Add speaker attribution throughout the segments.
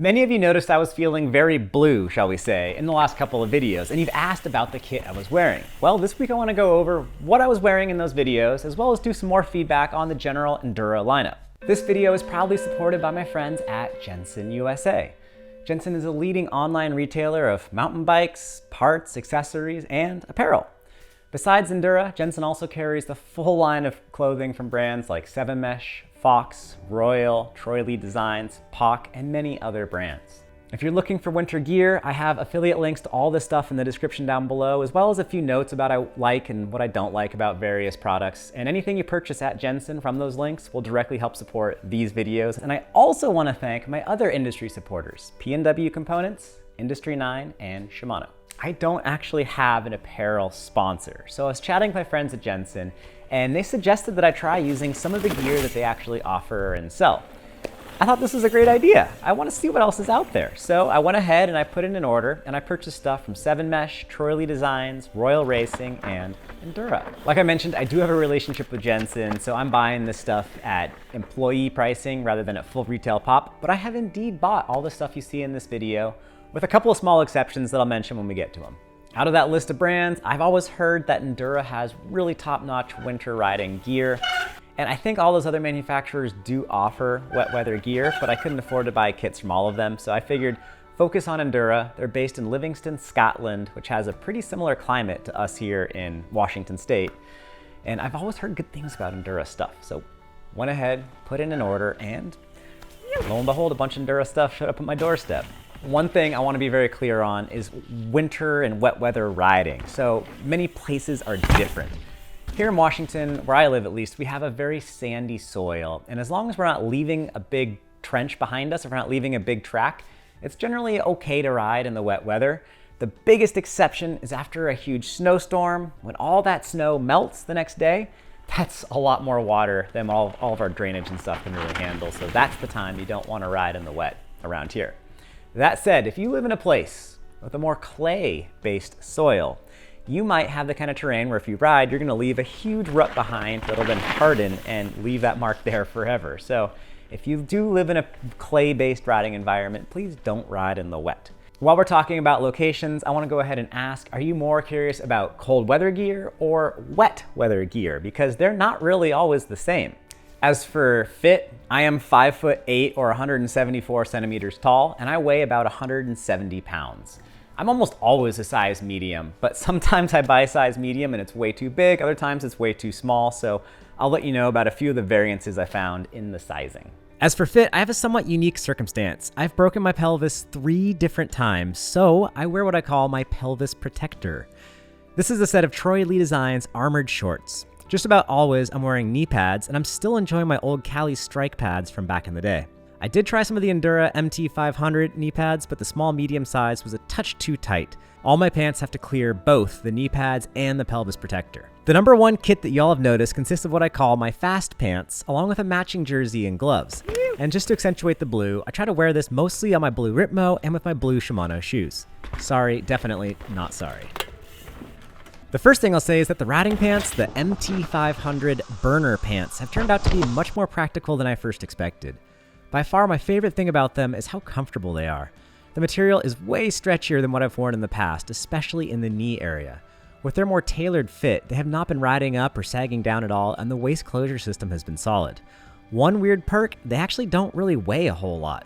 Speaker 1: Many of you noticed I was feeling very blue, shall we say, in the last couple of videos, and you've asked about the kit I was wearing. Well, this week I want to go over what I was wearing in those videos, as well as do some more feedback on the general Endura lineup. This video is proudly supported by my friends at Jensen USA. Jensen is a leading online retailer of mountain bikes, parts, accessories, and apparel. Besides Endura, Jensen also carries the full line of clothing from brands like 7Mesh, Fox, Royal, Troy-Lee Designs, POC, and many other brands. If you're looking for winter gear, I have affiliate links to all this stuff in the description down below, as well as a few notes about what I like and what I don't like about various products. And anything you purchase at Jensen from those links will directly help support these videos. And I also want to thank my other industry supporters, P&W Components, Industry 9, and Shimano. I don't actually have an apparel sponsor, so I was chatting with my friends at Jensen, and they suggested that I try using some of the gear that they actually offer and sell. I thought this was a great idea. I want to see what else is out there. So I went ahead and I put in an order, and I purchased stuff from 7Mesh, Troy-Lee Designs, Royal Racing, and Endura. Like I mentioned, I do have a relationship with Jensen, so I'm buying this stuff at employee pricing rather than at full retail pop, but I have indeed bought all the stuff you see in this video, with a couple of small exceptions that I'll mention when we get to them. Out of that list of brands, I've always heard that Endura has really top-notch winter riding gear, and I think all those other manufacturers do offer wet weather gear, but I couldn't afford to buy kits from all of them, so I figured focus on Endura. They're based in Livingston, Scotland, which has a pretty similar climate to us here in Washington State, and I've always heard good things about Endura stuff, so went ahead, put in an order, and lo and behold, a bunch of Endura stuff showed up at my doorstep. One thing I want to be very clear on is winter and wet weather riding. So many places are different. Here in Washington, where I live at least, we have a very sandy soil. And as long as we're not leaving a big trench behind us, if we're not leaving a big track, it's generally okay to ride in the wet weather. The biggest exception is after a huge snowstorm. When all that snow melts the next day, that's a lot more water than all of our drainage and stuff can really handle. So that's the time you don't want to ride in the wet around here. That said, if you live in a place with a more clay-based soil, you might have the kind of terrain where if you ride, you're going to leave a huge rut behind that'll then harden and leave that mark there forever. So if you do live in a clay-based riding environment, please don't ride in the wet. While we're talking about locations, I want to go ahead and ask, are you more curious about cold weather gear or wet weather gear? Because they're not really always the same. As for fit, I am 5'8" or 174 centimeters tall, and I weigh about 170 pounds. I'm almost always a size medium, but sometimes I buy a size medium and it's way too big, other times it's way too small, so I'll let you know about a few of the variances I found in the sizing. As for fit, I have a somewhat unique circumstance. I've broken my pelvis 3 different times, so I wear what I call my pelvis protector. This is a set of Troy-Lee Designs armored shorts. Just about always, I'm wearing knee pads, and I'm still enjoying my old Cali Strike pads from back in the day. I did try some of the Endura MT500 knee pads, but the small medium size was a touch too tight. All my pants have to clear both the knee pads and the pelvis protector. The number one kit that y'all have noticed consists of what I call my fast pants, along with a matching jersey and gloves. And just to accentuate the blue, I try to wear this mostly on my blue Ripmo and with my blue Shimano shoes. Sorry, definitely not sorry. The first thing I'll say is that the riding pants, the MT500 burner pants, have turned out to be much more practical than I first expected. By far, my favorite thing about them is how comfortable they are. The material is way stretchier than what I've worn in the past, especially in the knee area. With their more tailored fit, they have not been riding up or sagging down at all, and the waist closure system has been solid. One weird perk, they actually don't really weigh a whole lot.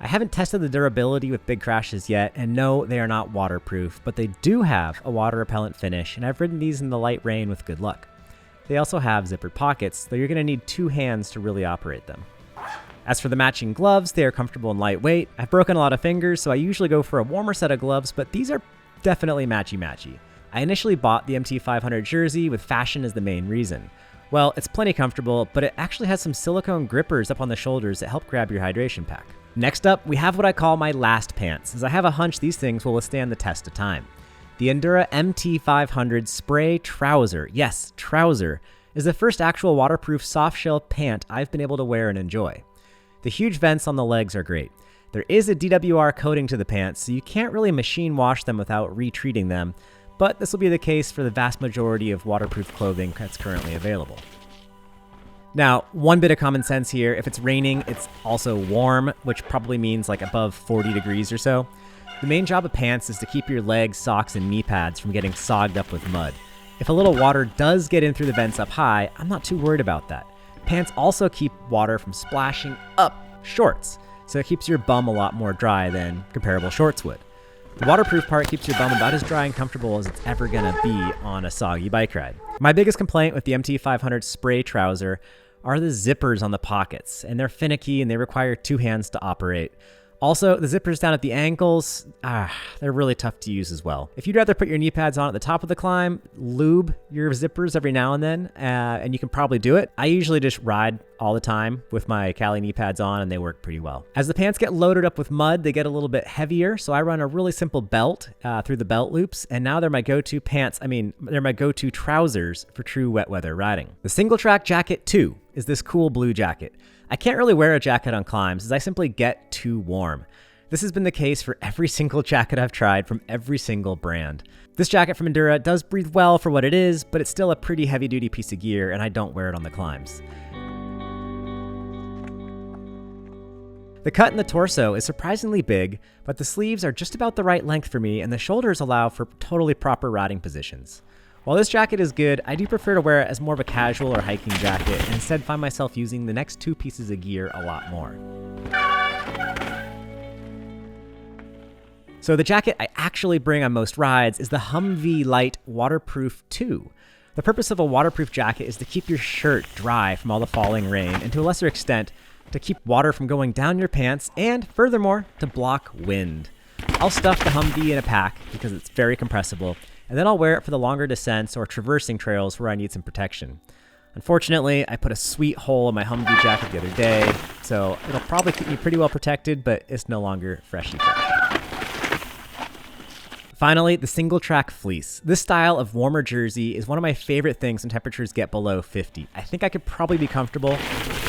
Speaker 1: I haven't tested the durability with big crashes yet, and no, they are not waterproof, but they do have a water repellent finish, and I've ridden these in the light rain with good luck. They also have zippered pockets, though you're going to need 2 hands to really operate them. As for the matching gloves, they are comfortable and lightweight. I've broken a lot of fingers, so I usually go for a warmer set of gloves, but these are definitely matchy-matchy. I initially bought the MT500 jersey with fashion as the main reason. Well, it's plenty comfortable, but it actually has some silicone grippers up on the shoulders that help grab your hydration pack. Next up, we have what I call my last pants, as I have a hunch these things will withstand the test of time. The Endura MT500 Spray Trouser, yes, trouser, is the first actual waterproof softshell pant I've been able to wear and enjoy. The huge vents on the legs are great. There is a DWR coating to the pants, so you can't really machine wash them without retreating them, but this will be the case for the vast majority of waterproof clothing that's currently available. Now, one bit of common sense here, if it's raining, it's also warm, which probably means like above 40 degrees or so. The main job of pants is to keep your legs, socks, and knee pads from getting sogged up with mud. If a little water does get in through the vents up high, I'm not too worried about that. Pants also keep water from splashing up shorts, so it keeps your bum a lot more dry than comparable shorts would. The waterproof part keeps your bum about as dry and comfortable as it's ever gonna be on a soggy bike ride. My biggest complaint with the MT500 spray trouser are the zippers on the pockets, and they're finicky and they require two hands to operate. Also, the zippers down at the ankles, they're really tough to use as well. If you'd rather put your knee pads on at the top of the climb, lube your zippers every now and then, and you can probably do it. I usually just ride all the time with my Cali knee pads on, and they work pretty well. As the pants get loaded up with mud, they get a little bit heavier, so I run a really simple belt through the belt loops, and now they're my go-to they're my go-to trousers for true wet weather riding. The single track jacket 2 is this cool blue jacket. I can't really wear a jacket on climbs as I simply get too warm. This has been the case for every single jacket I've tried from every single brand. This jacket from Endura does breathe well for what it is, but it's still a pretty heavy duty piece of gear and I don't wear it on the climbs. The cut in the torso is surprisingly big, but the sleeves are just about the right length for me and the shoulders allow for totally proper riding positions. While this jacket is good, I do prefer to wear it as more of a casual or hiking jacket and instead find myself using the next two pieces of gear a lot more. So the jacket I actually bring on most rides is the Humvee Light Waterproof 2. The purpose of a waterproof jacket is to keep your shirt dry from all the falling rain and to a lesser extent, to keep water from going down your pants and furthermore, to block wind. I'll stuff the Humvee in a pack because it's very compressible, and then I'll wear it for the longer descents or traversing trails where I need some protection. Unfortunately, I put a sweet hole in my Humvee jacket the other day, so it'll probably keep me pretty well protected, but it's no longer freshy fresh. Finally, the single track fleece. This style of warmer jersey is one of my favorite things when temperatures get below 50. I think I could probably be comfortable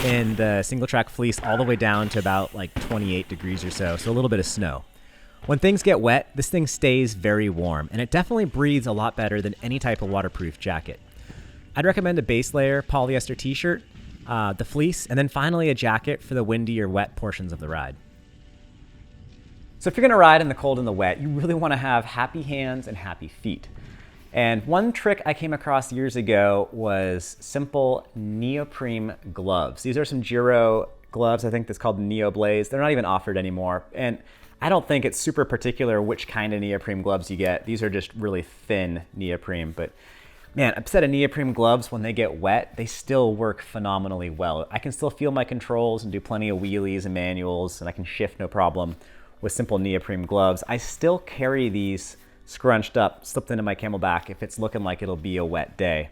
Speaker 1: in the single track fleece all the way down to about like 28 degrees or so a little bit of snow. When things get wet, this thing stays very warm, and it definitely breathes a lot better than any type of waterproof jacket. I'd recommend a base layer polyester t-shirt, the fleece, and then finally a jacket for the windy or wet portions of the ride. So if you're gonna ride in the cold and the wet, you really wanna have happy hands and happy feet. And one trick I came across years ago was simple neoprene gloves. These are some Giro gloves, I think that's called Neo Blaze. They're not even offered anymore. And I don't think it's super particular which kind of neoprene gloves you get. These are just really thin neoprene, but man, a set of neoprene gloves, when they get wet, they still work phenomenally well. I can still feel my controls and do plenty of wheelies and manuals, and I can shift no problem with simple neoprene gloves. I still carry these scrunched up, slipped into my Camelback if it's looking like it'll be a wet day.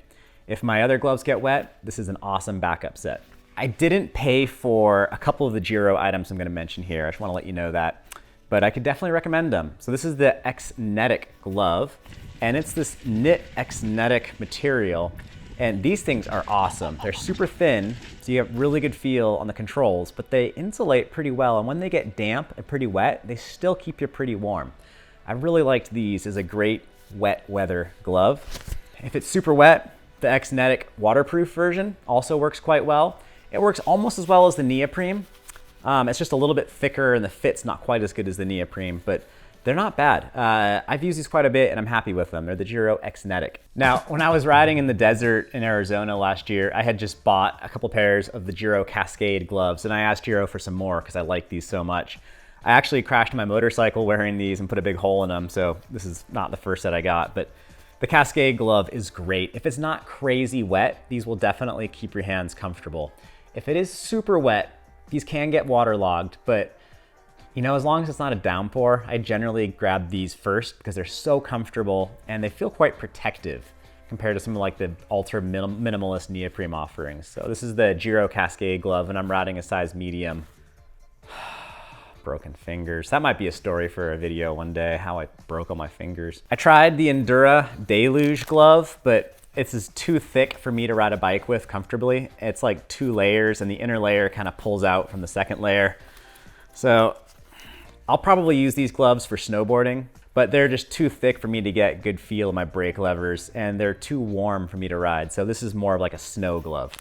Speaker 1: If my other gloves get wet, this is an awesome backup set. I didn't pay for a couple of the Giro items I'm gonna mention here. I just wanna let you know that, but I could definitely recommend them. So this is the X-Netic glove, and it's this knit X-Netic material. And these things are awesome. They're super thin, so you have really good feel on the controls, but they insulate pretty well. And when they get damp and pretty wet, they still keep you pretty warm. I really liked these as a great wet weather glove. If it's super wet, the X-Netic waterproof version also works quite well. It works almost as well as the neoprene. It's just a little bit thicker and the fit's not quite as good as the neoprene, but they're not bad. I've used these quite a bit and I'm happy with them. They're the Giro X-Netic. Now, when I was riding in the desert in Arizona last year, I had just bought a couple pairs of the Giro Cascade gloves, and I asked Giro for some more because I like these so much. I actually crashed my motorcycle wearing these and put a big hole in them, so this is not the first set I got, but the Cascade glove is great. If it's not crazy wet, these will definitely keep your hands comfortable. If it is super wet, these can get waterlogged, but you know, as long as it's not a downpour, I generally grab these first because they're so comfortable and they feel quite protective compared to some of like the ultra minimalist neoprene offerings. So this is the Giro Cascade glove and I'm riding a size medium. Broken fingers. That might be a story for a video one day, how I broke all my fingers. I tried the Endura Deluge glove, but it's just too thick for me to ride a bike with comfortably. It's like 2 layers and the inner layer kind of pulls out from the second layer. So I'll probably use these gloves for snowboarding, but they're just too thick for me to get good feel of my brake levers, and they're too warm for me to ride. So this is more of like a snow glove.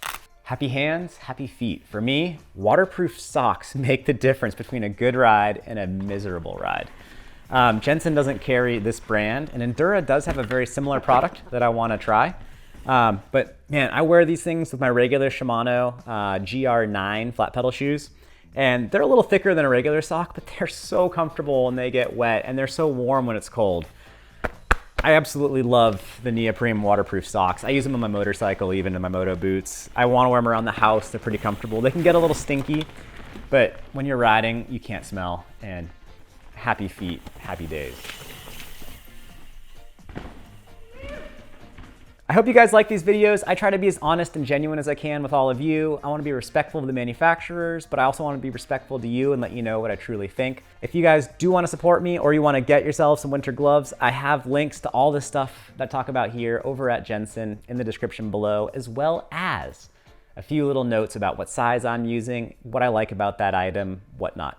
Speaker 1: Happy hands, happy feet. For me, waterproof socks make the difference between a good ride and a miserable ride. Jensen doesn't carry this brand, and Endura does have a very similar product that I want to try. But man, I wear these things with my regular Shimano GR9 flat pedal shoes, and they're a little thicker than a regular sock, but they're so comfortable when they get wet, and they're so warm when it's cold. I absolutely love the neoprene waterproof socks. I use them on my motorcycle, even in my moto boots. I want to wear them around the house. They're pretty comfortable. They can get a little stinky, but when you're riding, you can't smell, and happy feet, happy days. I hope you guys like these videos. I try to be as honest and genuine as I can with all of you. I want to be respectful of the manufacturers, but I also want to be respectful to you and let you know what I truly think. If you guys do want to support me or you want to get yourself some winter gloves, I have links to all the stuff that I talk about here over at Jensen in the description below, as well as a few little notes about what size I'm using, what I like about that item, whatnot.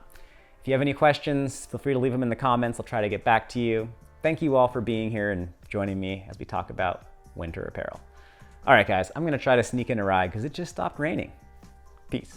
Speaker 1: If you have any questions, feel free to leave them in the comments. I'll try to get back to you. Thank you all for being here and joining me as we talk about winter apparel. All right, guys, I'm gonna try to sneak in a ride because it just stopped raining. Peace.